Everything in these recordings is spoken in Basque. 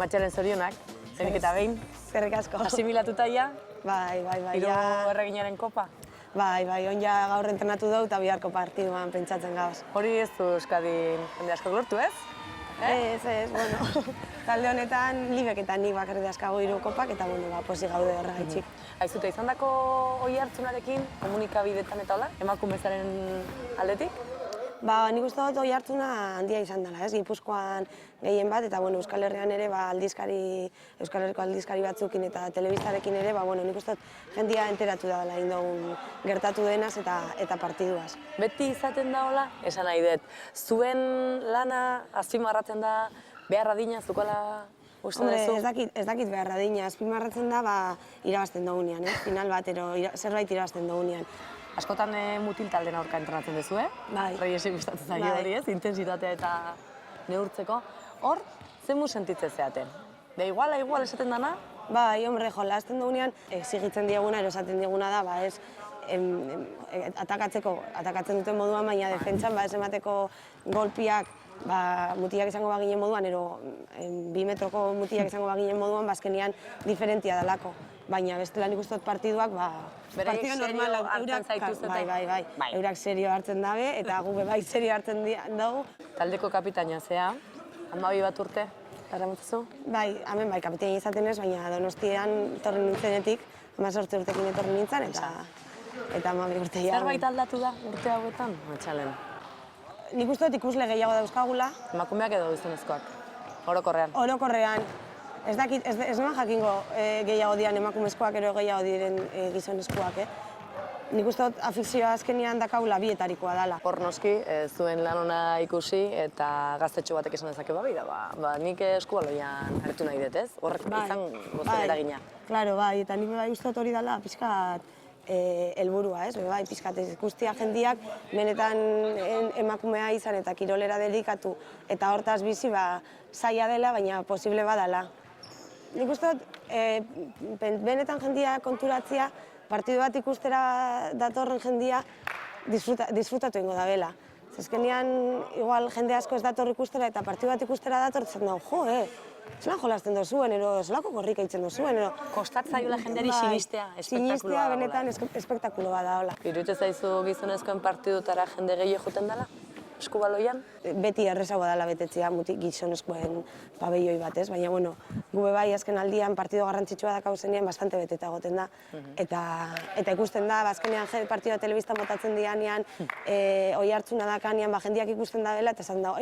Matxalen zorionak, zenik eta behin. Zerrik asko. Asimilatuta ja? Bai. Hiru erreginaren kopa? Bai, onja gaur entrenatu dugu eta biharko partiduan pentsatzen gauz. Hori ez du Euskadin jende asko lortu, ez? Ez, bueno. Talde honetan libeketan nik bakarrik dauzkagu 3 kopak eta pozik gaude horregaitxik. Aizute, izandako oi hartzunarekin, komunikabideetan eta hola, emakumezaren aldetik? Nik uste dut oi hartzuna handia izan dela, ez? Gipuzkoan gehien bat, eta Euskal Herrian ere Euskal Herriko aldizkari batzukin eta telebistarekin ere, nik uste dut jendia enteratu da dela indogun gertatu denaz eta partiduaz. Beti izaten da hola, esan nahi dut, zuen lana azpimarratzen da behar adina zukala uste duzu? Ez dakit behar adina, azpimarratzen da irabazten dugunean, final bat, zerbait irabazten dugunean. Askotan mutil talden aurka entrenatzen duzu, Bai. Reyesi gustatzen zaio hori, ez? Intensitatea eta neurtzeko. Hor, zen mu sentitzen zeaten? Da iguala esaten dana? Bai, jolasten dugunean, exigitzen dieguna, esaten dieguna da, ez, atakatzen duten moduan, baina defentsan, ez emateko golpiak, mutilak izango baginen moduan, 2 metroko mutilak izango baginen moduan, azkenean diferentia dalako. Baina bestela nik uste dut partiduak, partidu normal hartzen zaituz eta... Bai, eurak serio hartzen dabe, eta gu bai serio hartzen dugu. Taldeko kapitaina zea, 12 bat urte, daramatzazu? Bai, hemen bai, kapitaina izaten ez, baina Donostian etorri nintzenetik, 18 urtekin etorri nintzen, eta 12 urte ja. Zerbait aldatu da urte hauetan, Matxalen? Nik uste dut ikusle gehiago dauzkagula. Emakumeak edo gizonezkoak, orokorrean? Orokorrean. Ez noan jakingo gehiago dian emakumezkoak ero gehiago diren gizonezkoak, Nik uste dut afikzioa azkenean dakaula bietarikoa dela. Hor noski, zuen lan ona ikusi eta gaztetxo batek esan dezake nik eskubaloian hartu nahi dut, ez? Horrek izan gozien eragina. Claro, eta nik uste dut hori dela pixkat helburua, ez? Pixkat ikustia jendiak benetan emakumea izan eta kirolera dedikatu eta hortaz bizi zaila dela, baina posible badala. Nik uste dut, benetan jendia konturatzea, partidu bat ikustera datorren jendia disfrutatu ingo da bela. Zezkenean, igual jende asko ez dator ikustera eta partidu bat ikustera datortzen dago, zelan jolasten dozuen, zelako korrika itzen dozuen. Kostatzaiola jendeari sinistea, espektakuloa da. Sinistea benetan espektakuloa da, hola. Iruditzen zaizu gizonezkoen partidutara jende gehiago joten dela? Eskubaloian? Beti errezagoa dela betetzea gizonezkoen pabelloi batez, baina gu bai azken aldian partido garrantzitsua dakau zenean bastante beteta egoten da. Eta ikusten da, azkenean partidua telebistan botatzen dianean, oi hartzuna dakanean, jendiak ikusten da bela, eta esan da,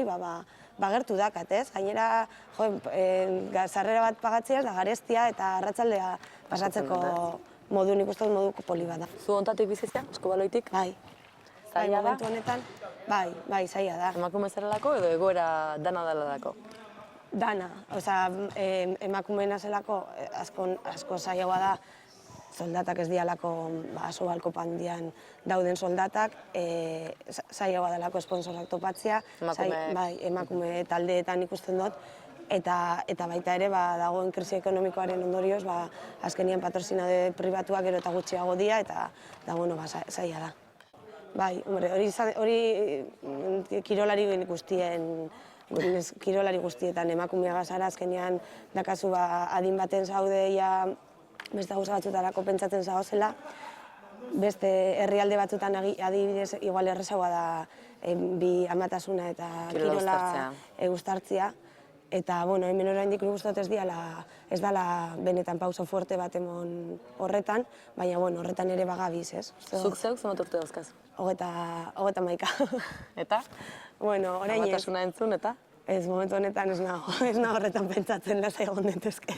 gertu dakat, ez? Gainera, sarrera bat pagatzeaz da garestia eta arratsaldea pasatzeko modu, nik uste dut modu poli bat da. Zu hontatik bizitzea, eskubaloitik? Bai. Zaila da? Momentu honetan, bai, zaila da. Emakume zerrelako edo egoera dana delalako? Dana, emakumeena zelako asko zailagoa da soldatak ez dialako asobalko pandian dauden soldatak, zailagoa delako esponsorak topatzea, emakume taldeetan ikusten dut, eta baita ere dagoen krisi ekonomikoaren ondorioz, azkenian patrozinade pribatuak gero eta gutxiago dira, eta zaila da. Bai, hori kirolari guztietan emakumea gazara, azkenean dakazu adin baten zaude, beste gauza batzutarako pentsatzen zauzela, beste herrialde batzutan adibidez igual errezagoa da bi amatasuna eta kirola eguztartzia. Eta, hemen oraindik nik uste dut ez dela benetan pauso fuerte bat emon horretan, baina, horretan ere bagabiz, ez? Zuk zeuk zenbat urte dauzkazu? 31. Eta? Orain ez. Amatasuna entzun, eta? Ez, momentu honetan ez nago horretan pentsatzen lasai egon dentezke.